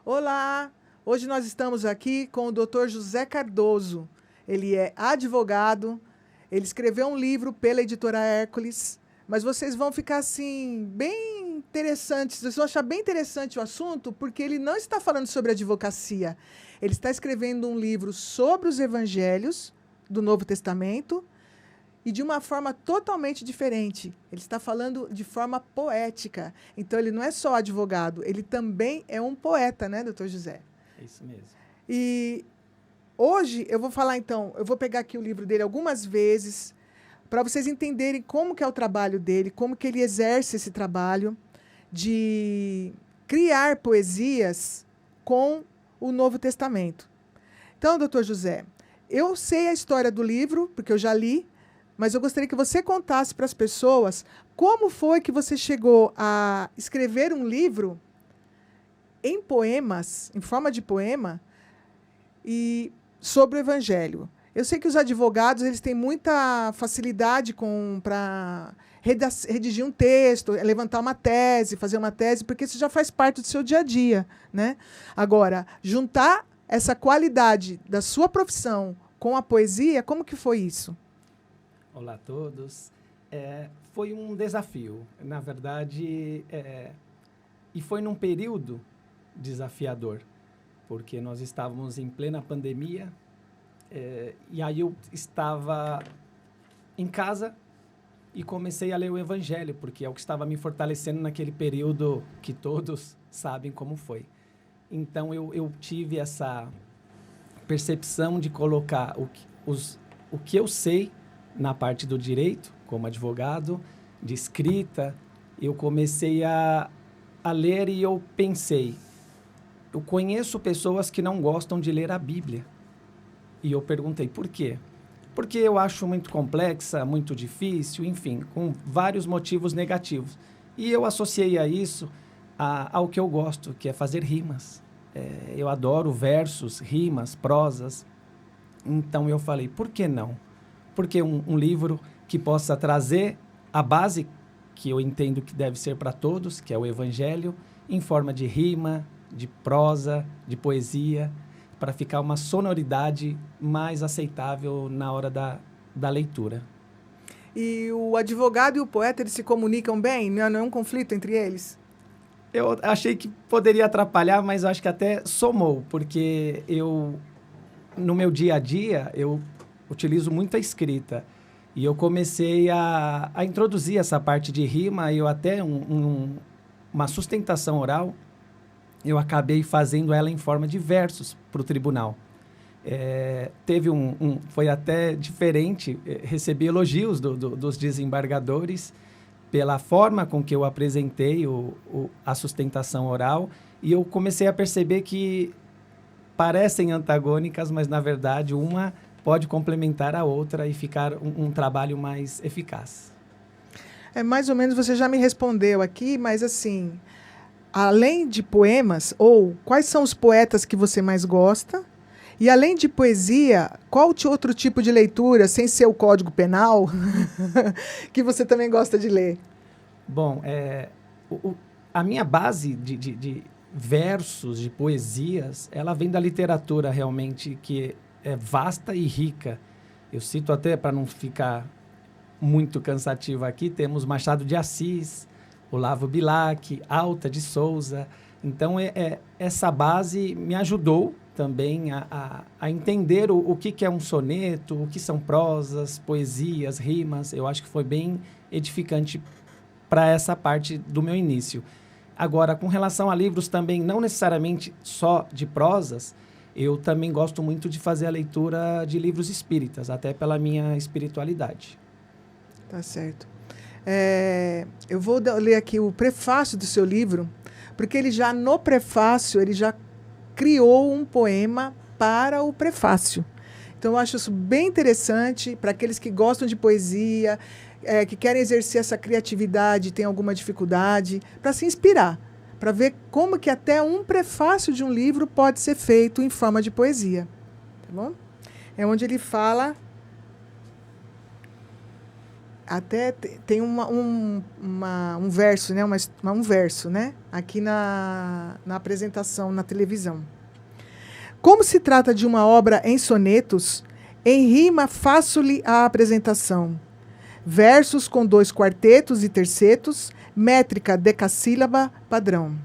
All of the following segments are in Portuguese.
Olá! Hoje nós estamos aqui com o Dr. José Cardoso. Ele é advogado, ele escreveu um livro pela editora Hércules, mas vocês vão ficar assim, bem interessantes, vocês vão achar bem interessante o assunto, porque ele não está falando sobre advocacia. Ele está escrevendo um livro sobre os evangelhos do Novo Testamento e de uma forma totalmente diferente. Ele está falando de forma poética. Então, ele não é só advogado, ele também é um poeta, né, doutor José? É isso mesmo. E hoje eu vou falar, então, eu vou pegar aqui o livro dele algumas vezes, para vocês entenderem como que é o trabalho dele, como que ele exerce esse trabalho de criar poesias com o Novo Testamento. Então, doutor José, eu sei a história do livro, porque eu já li, mas eu gostaria que você contasse para as pessoas como foi que você chegou a escrever um livro em poemas, em forma de poema, e sobre o Evangelho. Eu sei que os advogados eles têm muita facilidade para redigir um texto, levantar uma tese, fazer uma tese, porque isso já faz parte do seu dia a dia, né? Agora, juntar essa qualidade da sua profissão com a poesia, como que foi isso? Olá a todos. Foi um desafio, na verdade, e foi num período desafiador, porque nós estávamos em plena pandemia, e aí eu estava em casa e comecei a ler o Evangelho, porque é o que estava me fortalecendo naquele período que todos sabem como foi. Então, eu tive essa percepção de colocar o que eu sei na parte do direito, como advogado, de escrita. Eu comecei a ler e eu pensei, eu conheço pessoas que não gostam de ler a Bíblia. E eu perguntei, por quê? Porque eu acho muito complexa, muito difícil, enfim, com vários motivos negativos. E eu associei a isso ao que eu gosto, que é fazer rimas. Eu adoro versos, rimas, prosas. Então eu falei, por que não? Porque um livro que possa trazer a base que eu entendo que deve ser para todos, que é o Evangelho, em forma de rima, de prosa, de poesia, para ficar uma sonoridade mais aceitável na hora da leitura. E o advogado e o poeta, eles se comunicam bem? Não é um conflito entre eles? Eu achei que poderia atrapalhar, mas acho que até somou, porque no meu dia a dia, eu utilizo muito a escrita. E eu comecei a introduzir essa parte de rima, e eu até uma sustentação oral, eu acabei fazendo ela em forma de versos para o tribunal. Foi até diferente, recebi elogios dos desembargadores pela forma com que eu apresentei a sustentação oral, e eu comecei a perceber que parecem antagônicas, mas, na verdade, uma pode complementar a outra e ficar um trabalho mais eficaz. Mais ou menos você já me respondeu aqui, mas assim, além de poemas, ou quais são os poetas que você mais gosta? E além de poesia, qual outro tipo de leitura, sem ser o Código Penal, que você também gosta de ler? Bom, a minha base de versos, de poesias, ela vem da literatura realmente, que é vasta e rica. Eu cito até, para não ficar muito cansativo aqui, temos Machado de Assis, Olavo Bilac, Alta de Souza. Então, essa base me ajudou também a entender o que é um soneto, o que são prosas, poesias, rimas. Eu acho que foi bem edificante para essa parte do meu início. Agora, com relação a livros também, não necessariamente só de prosas, eu também gosto muito de fazer a leitura de livros espíritas, até pela minha espiritualidade. Tá certo. Eu vou ler aqui o prefácio do seu livro, porque no prefácio, ele já criou um poema para o prefácio. Então, eu acho isso bem interessante para aqueles que gostam de poesia, que querem exercer essa criatividade, têm alguma dificuldade, para se inspirar, para ver como que até um prefácio de um livro pode ser feito em forma de poesia. Tá bom? É onde ele fala... Até tem uma um verso, né? Um verso, né? Aqui na apresentação, na televisão. Como se trata de uma obra em sonetos, em rima faço-lhe a apresentação. Versos com 2 quartetos e tercetos, métrica decassílaba padrão.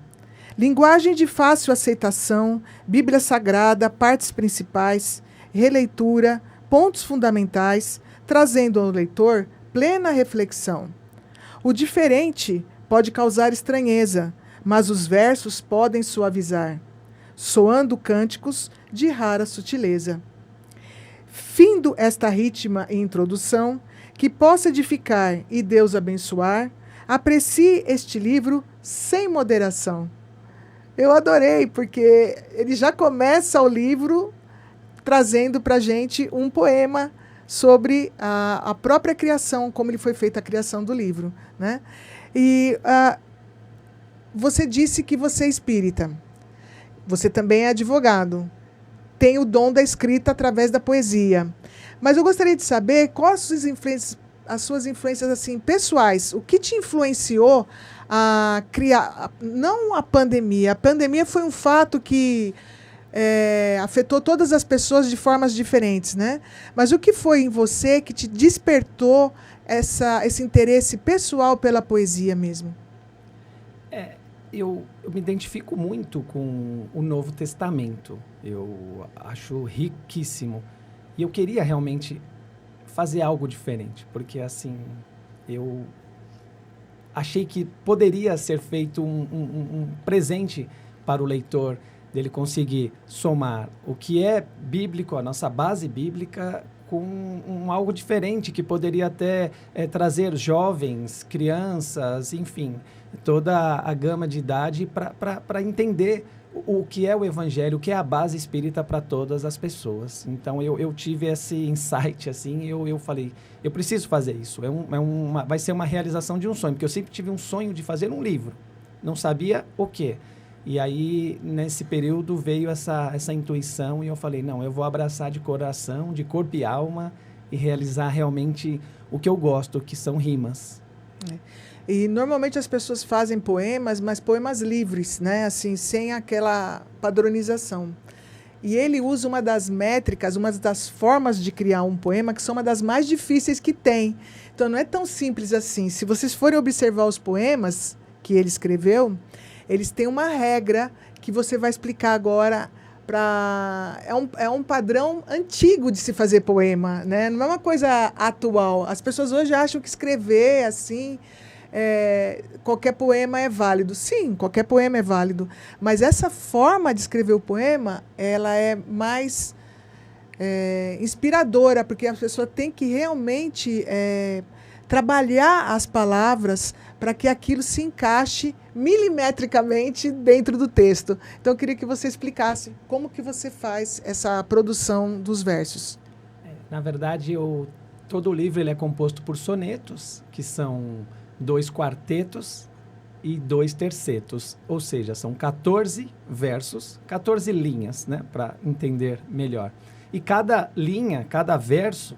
Linguagem de fácil aceitação, Bíblia Sagrada, partes principais, releitura, pontos fundamentais, trazendo ao leitor plena reflexão. O diferente pode causar estranheza, mas os versos podem suavizar, soando cânticos de rara sutileza. Findo esta ritma e introdução, que possa edificar e Deus abençoar, aprecie este livro sem moderação. Eu adorei, porque ele já começa o livro trazendo para a gente um poema sobre a própria criação, como ele foi feita a criação do livro, né? E você disse que você é espírita. Você também é advogado. Tem o dom da escrita através da poesia. Mas eu gostaria de saber quais as suas influências assim, pessoais. O que te influenciou a criar... Não a pandemia. A pandemia foi um fato que afetou todas as pessoas de formas diferentes, né? Mas o que foi em você que te despertou esse interesse pessoal pela poesia mesmo? Eu me identifico muito com o Novo Testamento. Eu acho riquíssimo. E eu queria realmente fazer algo diferente, porque assim, eu achei que poderia ser feito um presente para o leitor, dele conseguir somar o que é bíblico, a nossa base bíblica, com algo diferente, que poderia até trazer jovens, crianças, enfim, toda a gama de idade para entender o que é o Evangelho, o que é a base espírita para todas as pessoas. Então, eu tive esse insight, assim, eu falei, eu preciso fazer isso. Vai ser uma realização de um sonho, porque eu sempre tive um sonho de fazer um livro. Não sabia o quê. E aí, nesse período, veio essa intuição e eu falei, não, eu vou abraçar de coração, de corpo e alma e realizar realmente o que eu gosto, que são rimas. E normalmente as pessoas fazem poemas, mas poemas livres, né? Assim, sem aquela padronização. E ele usa uma das métricas, uma das formas de criar um poema, que são uma das mais difíceis que tem. Então, não é tão simples assim. Se vocês forem observar os poemas que ele escreveu, eles têm uma regra que você vai explicar agora. É um padrão antigo de se fazer poema, né? Não é uma coisa atual. As pessoas hoje acham que escrever assim... qualquer poema é válido. Sim, qualquer poema é válido. Mas essa forma de escrever o poema, ela é mais inspiradora, porque a pessoa tem que realmente trabalhar as palavras para que aquilo se encaixe milimetricamente dentro do texto. Então, eu queria que você explicasse como que você faz essa produção dos versos. Na verdade, todo o livro ele é composto por sonetos, que são 2 quartetos e 2 tercetos, ou seja, são 14 versos, 14 linhas, né, para entender melhor. E cada linha, cada verso,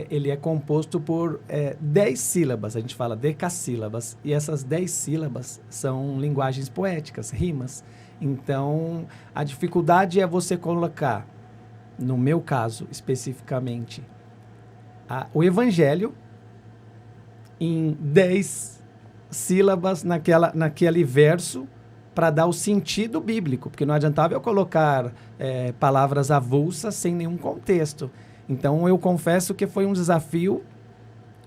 ele é composto por 10 sílabas, a gente fala decassílabas, e essas 10 sílabas são linguagens poéticas, rimas. Então, a dificuldade é você colocar, no meu caso especificamente, o Evangelho em 10 sílabas naquele verso para dar o sentido bíblico, porque não adiantava eu colocar palavras avulsas sem nenhum contexto. Então, eu confesso que foi um desafio,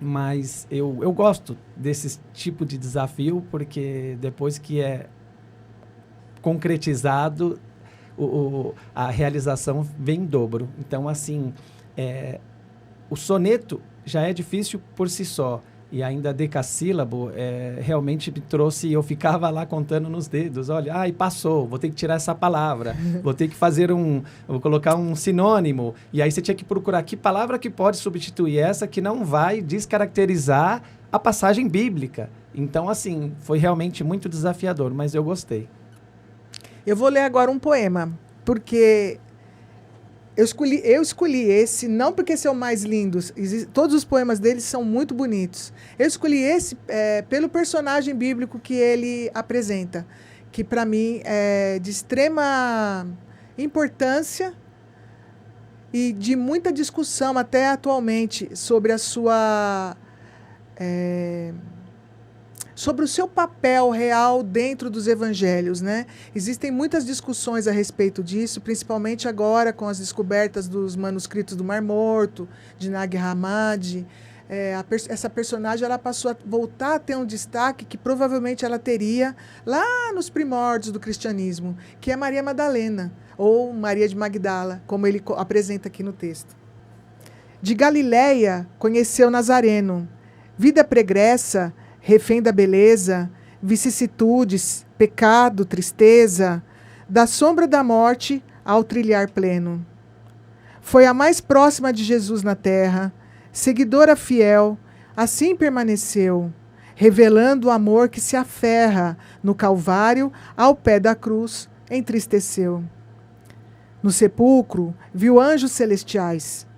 mas eu gosto desse tipo de desafio, porque depois que é concretizado, a realização vem em dobro. Então, assim, o soneto já é difícil por si só. E ainda decassílabo, realmente me trouxe... Eu ficava lá contando nos dedos. Olha, passou, vou ter que tirar essa palavra. Vou ter que fazer vou colocar um sinônimo. E aí você tinha que procurar que palavra que pode substituir essa que não vai descaracterizar a passagem bíblica. Então, assim, foi realmente muito desafiador, mas eu gostei. Eu vou ler agora um poema, porque eu escolhi esse, não porque esse é o mais lindo. Todos os poemas dele são muito bonitos. Eu escolhi esse pelo personagem bíblico que ele apresenta, que para mim é de extrema importância e de muita discussão até atualmente sobre a sua sobre o seu papel real dentro dos evangelhos, né? Existem muitas discussões a respeito disso, principalmente agora com as descobertas dos manuscritos do Mar Morto, de Nag Hammadi. Essa personagem ela passou a voltar a ter um destaque que provavelmente ela teria lá nos primórdios do cristianismo, que é Maria Madalena, ou Maria de Magdala, como ele apresenta aqui no texto. De Galileia conheceu Nazareno, vida pregressa, refém da beleza, vicissitudes, pecado, tristeza, da sombra da morte ao trilhar pleno. Foi a mais próxima de Jesus na terra, seguidora fiel, assim permaneceu, revelando o amor que se aferra no Calvário, ao pé da cruz, entristeceu. No sepulcro, viu anjos celestiais.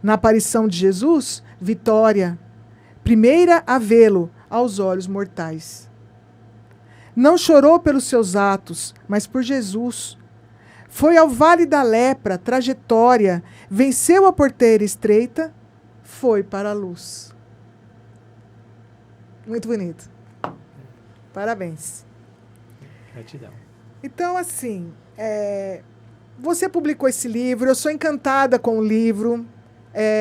Na aparição de Jesus, vitória, primeira a vê-lo aos olhos mortais. Não chorou pelos seus atos, mas por Jesus. Foi ao vale da lepra, trajetória, venceu a porteira estreita, foi para a luz. Muito bonito. Parabéns. Gratidão. Então, assim, você publicou esse livro, eu sou encantada com o livro.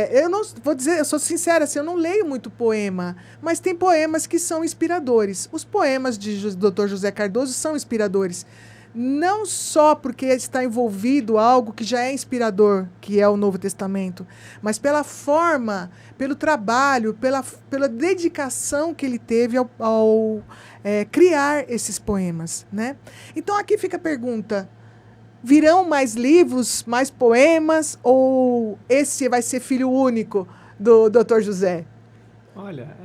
Eu não vou dizer, eu sou sincera, assim, eu não leio muito poema, mas tem poemas que são inspiradores. Os poemas de Dr. José Cardoso são inspiradores, não só porque está envolvido algo que já é inspirador, que é o Novo Testamento, mas pela forma, pelo trabalho, pela dedicação que ele teve ao criar esses poemas, né? Então aqui fica a pergunta: virão mais livros, mais poemas, ou esse vai ser filho único do Dr. José? Olha,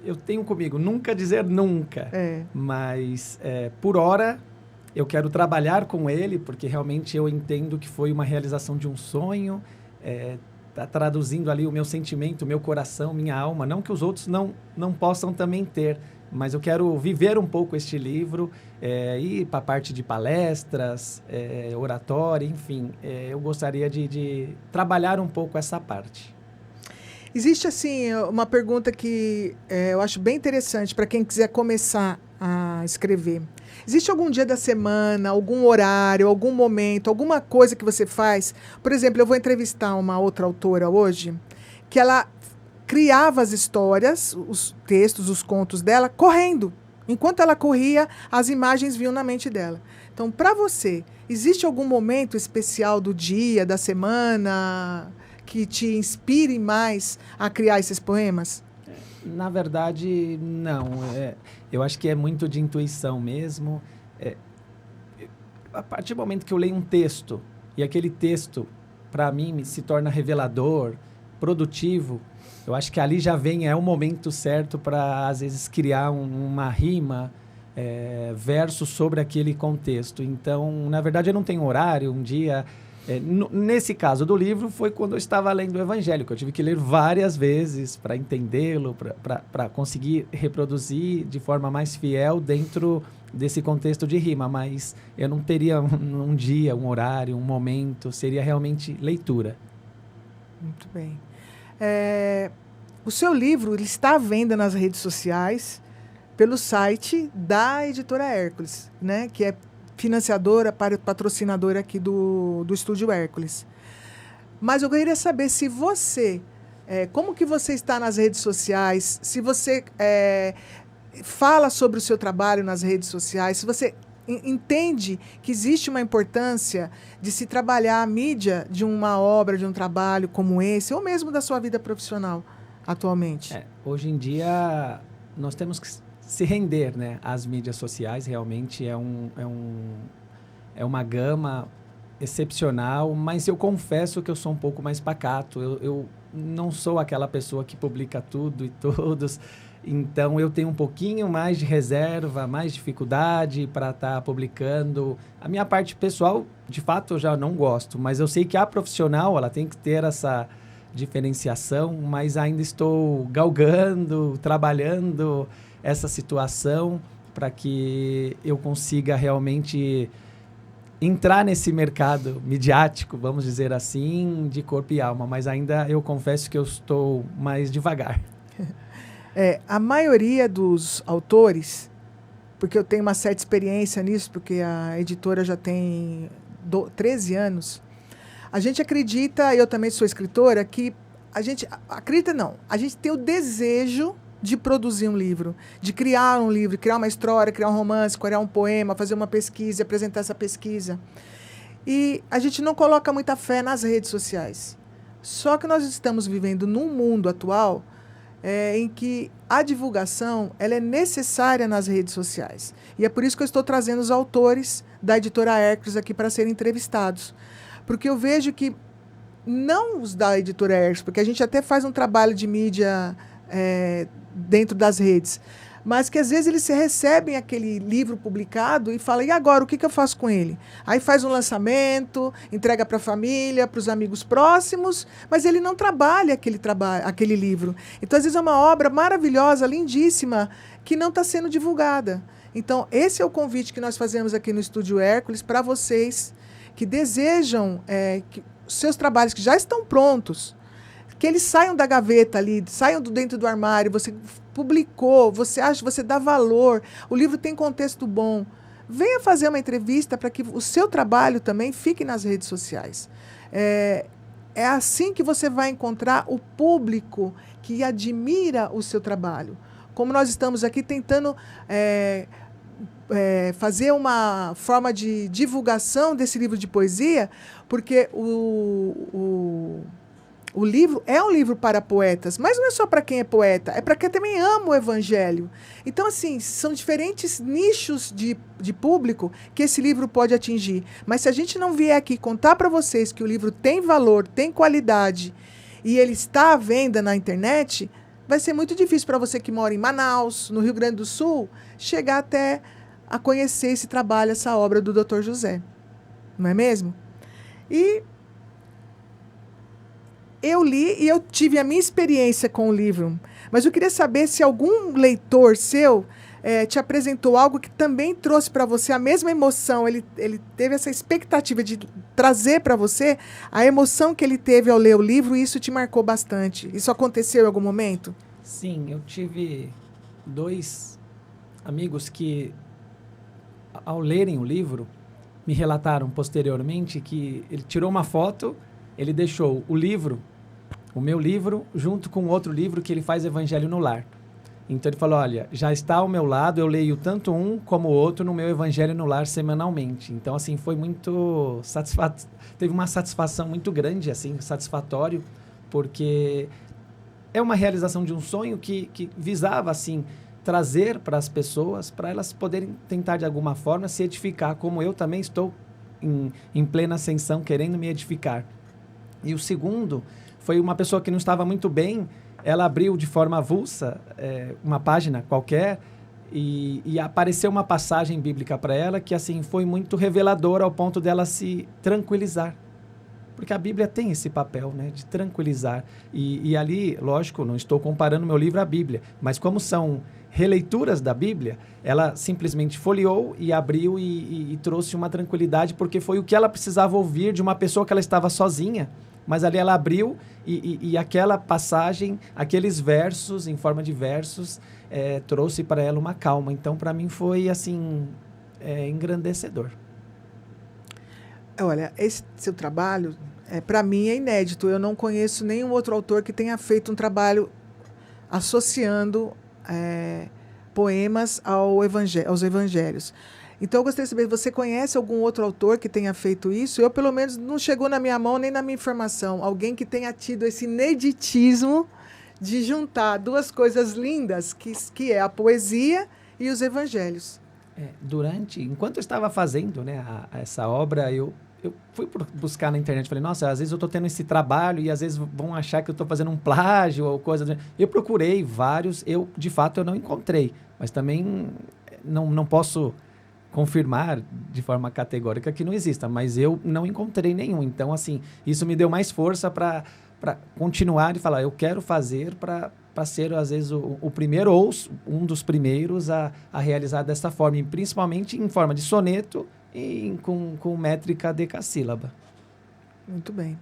eu tenho comigo nunca dizer nunca, mas por hora eu quero trabalhar com ele, porque realmente eu entendo que foi uma realização de um sonho, tá traduzindo ali o meu sentimento, o meu coração, minha alma, não que os outros não possam também ter, mas eu quero viver um pouco este livro, ir para a parte de palestras, oratória, enfim. Eu gostaria de trabalhar um pouco essa parte. Existe, assim, uma pergunta que eu acho bem interessante para quem quiser começar a escrever. Existe algum dia da semana, algum horário, algum momento, alguma coisa que você faz? Por exemplo, eu vou entrevistar uma outra autora hoje, que ela criava as histórias, os textos, os contos dela, correndo. Enquanto ela corria, as imagens vinham na mente dela. Então, para você, existe algum momento especial do dia, da semana, que te inspire mais a criar esses poemas? Na verdade, não. Eu acho que é muito de intuição mesmo. A partir do momento que eu leio um texto, e aquele texto, para mim, se torna revelador, produtivo, eu acho que ali já vem, o momento certo para, às vezes, criar uma rima, verso sobre aquele contexto. Então, na verdade, eu não tenho horário, um dia... nesse caso do livro, foi quando eu estava lendo o Evangelho, que eu tive que ler várias vezes para entendê-lo, para conseguir reproduzir de forma mais fiel dentro desse contexto de rima. Mas eu não teria um dia, um horário, um momento, seria realmente leitura. Muito bem. O seu livro ele está à venda nas redes sociais pelo site da Editora Hércules, né, que é financiadora, patrocinadora aqui do Estúdio Hércules. Mas eu queria saber se você, como que você está nas redes sociais, se você fala sobre o seu trabalho nas redes sociais, se você entende que existe uma importância de se trabalhar a mídia de uma obra, de um trabalho como esse, ou mesmo da sua vida profissional atualmente. Hoje em dia, nós temos que se render, né, às mídias sociais. Realmente é uma gama excepcional, mas eu confesso que eu sou um pouco mais pacato. Eu não sou aquela pessoa que publica tudo e todos. Então, eu tenho um pouquinho mais de reserva, mais dificuldade para estar publicando. A minha parte pessoal, de fato, eu já não gosto, mas eu sei que a profissional, ela tem que ter essa diferenciação, mas ainda estou galgando, trabalhando essa situação para que eu consiga realmente entrar nesse mercado midiático, vamos dizer assim, de corpo e alma, mas ainda eu confesso que eu estou mais devagar. A maioria dos autores, porque eu tenho uma certa experiência nisso, porque a editora já tem 13 anos, a gente acredita, eu também sou escritora, que a gente acredita não, a gente tem o desejo de produzir um livro, de criar um livro, criar uma história, criar um romance, criar um poema, fazer uma pesquisa, apresentar essa pesquisa. E a gente não coloca muita fé nas redes sociais. Só que nós estamos vivendo num mundo atual em que a divulgação ela é necessária nas redes sociais. E é por isso que eu estou trazendo os autores da editora Hércules aqui para serem entrevistados. Porque eu vejo que, não os da editora Hércules, porque a gente até faz um trabalho de mídia dentro das redes, mas que às vezes eles recebem aquele livro publicado e falam, e agora, o que eu faço com ele? Aí faz um lançamento, entrega para a família, para os amigos próximos, mas ele não trabalha aquele livro. Então, às vezes é uma obra maravilhosa, lindíssima, que não está sendo divulgada. Então, esse é o convite que nós fazemos aqui no Estúdio Hércules para vocês que desejam que seus trabalhos que já estão prontos, que eles saiam da gaveta ali, saiam do dentro do armário, você publicou, você acha, você dá valor, o livro tem contexto bom. Venha fazer uma entrevista para que o seu trabalho também fique nas redes sociais. É assim que você vai encontrar o público que admira o seu trabalho. Como nós estamos aqui tentando fazer uma forma de divulgação desse livro de poesia, porque o livro é um livro para poetas, mas não é só para quem é poeta, é para quem também ama o evangelho. Então, assim, são diferentes nichos de público que esse livro pode atingir. Mas se a gente não vier aqui contar para vocês que o livro tem valor, tem qualidade, e ele está à venda na internet, vai ser muito difícil para você que mora em Manaus, no Rio Grande do Sul, chegar até a conhecer esse trabalho, essa obra do Dr. José. Não é mesmo? E eu li e eu tive a minha experiência com o livro, mas eu queria saber se algum leitor seu te apresentou algo que também trouxe para você a mesma emoção, ele teve essa expectativa de trazer para você a emoção que ele teve ao ler o livro e isso te marcou bastante. Isso aconteceu em algum momento? Sim, eu tive 2 amigos que, ao lerem o livro, me relataram posteriormente que ele tirou uma foto, ele deixou o meu livro, junto com outro livro que ele faz Evangelho no Lar. Então ele falou, olha, já está ao meu lado, eu leio tanto um como o outro no meu Evangelho no Lar semanalmente. Então, assim, foi muito teve uma satisfação muito grande, assim, satisfatório, porque é uma realização de um sonho que visava, assim, trazer para as pessoas, para elas poderem tentar, de alguma forma, se edificar, como eu também estou em plena ascensão, querendo me edificar. E o segundo foi uma pessoa que não estava muito bem, ela abriu de forma avulsa uma página qualquer e apareceu uma passagem bíblica para ela que, assim, foi muito reveladora ao ponto dela se tranquilizar. Porque a Bíblia tem esse papel, né, de tranquilizar. E ali, lógico, não estou comparando meu livro à Bíblia, mas como são releituras da Bíblia, ela simplesmente folheou e abriu e trouxe uma tranquilidade, porque foi o que ela precisava ouvir de uma pessoa que ela estava sozinha, mas ali ela abriu e aquela passagem, aqueles versos, em forma de versos, trouxe para ela uma calma. Então, para mim, foi, assim, engrandecedor. Olha, esse seu trabalho, para mim, é inédito. Eu não conheço nenhum outro autor que tenha feito um trabalho associando poemas aos evangelhos. Então, eu gostaria de saber, você conhece algum outro autor que tenha feito isso? Eu, pelo menos, não chegou na minha mão nem na minha informação. Alguém que tenha tido esse ineditismo de juntar duas coisas lindas, que é a poesia e os evangelhos. Enquanto eu estava fazendo, né, essa obra, eu eu fui buscar na internet, falei, nossa, às vezes eu estou tendo esse trabalho e às vezes vão achar que eu estou fazendo um plágio ou coisa do... Eu procurei vários, de fato eu não encontrei, mas também não posso confirmar de forma categórica que não exista, mas eu não encontrei nenhum. Então, assim, isso me deu mais força para continuar e falar, eu quero fazer para ser, às vezes, o primeiro ou um dos primeiros a realizar dessa forma, e principalmente em forma de soneto e com métrica decassílaba. Muito bem.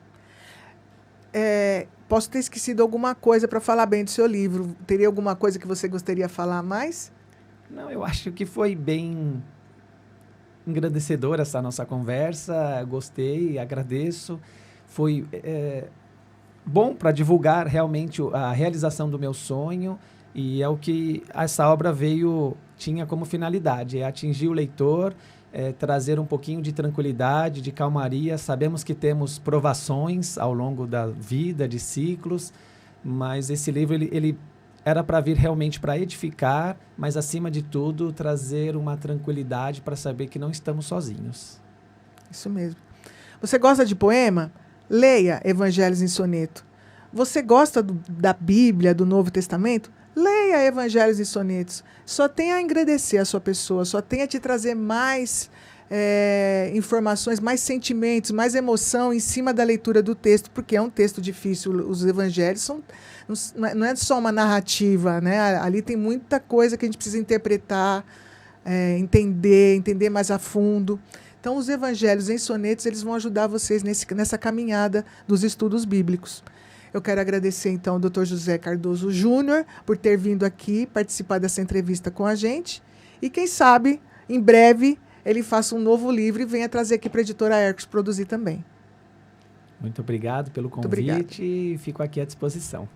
Posso ter esquecido alguma coisa para falar bem do seu livro. Teria alguma coisa que você gostaria de falar mais? Não, eu acho que foi bem engrandecedora essa nossa conversa. Gostei, agradeço. Foi bom para divulgar realmente a realização do meu sonho, e é o que essa obra tinha como finalidade, é atingir o leitor, trazer um pouquinho de tranquilidade, de calmaria. Sabemos que temos provações ao longo da vida, de ciclos, mas esse livro ele era para vir realmente para edificar, mas, acima de tudo, trazer uma tranquilidade para saber que não estamos sozinhos. Isso mesmo. Você gosta de poema? Leia Evangelhos em Soneto. Você gosta da Bíblia, do Novo Testamento? Leia Evangelhos e Sonetos. Só tem a engrandecer a sua pessoa, só tem a te trazer mais informações, mais sentimentos, mais emoção em cima da leitura do texto, porque é um texto difícil. Os evangelhos não é só uma narrativa, né? Ali tem muita coisa que a gente precisa interpretar, entender mais a fundo. Então, os evangelhos em sonetos, eles vão ajudar vocês nessa caminhada dos estudos bíblicos. Eu quero agradecer, então, ao Dr. José Cardoso Júnior por ter vindo aqui participar dessa entrevista com a gente. E quem sabe, em breve, ele faça um novo livro e venha trazer aqui para a editora Hercos produzir também. Muito obrigado pelo convite e fico aqui à disposição.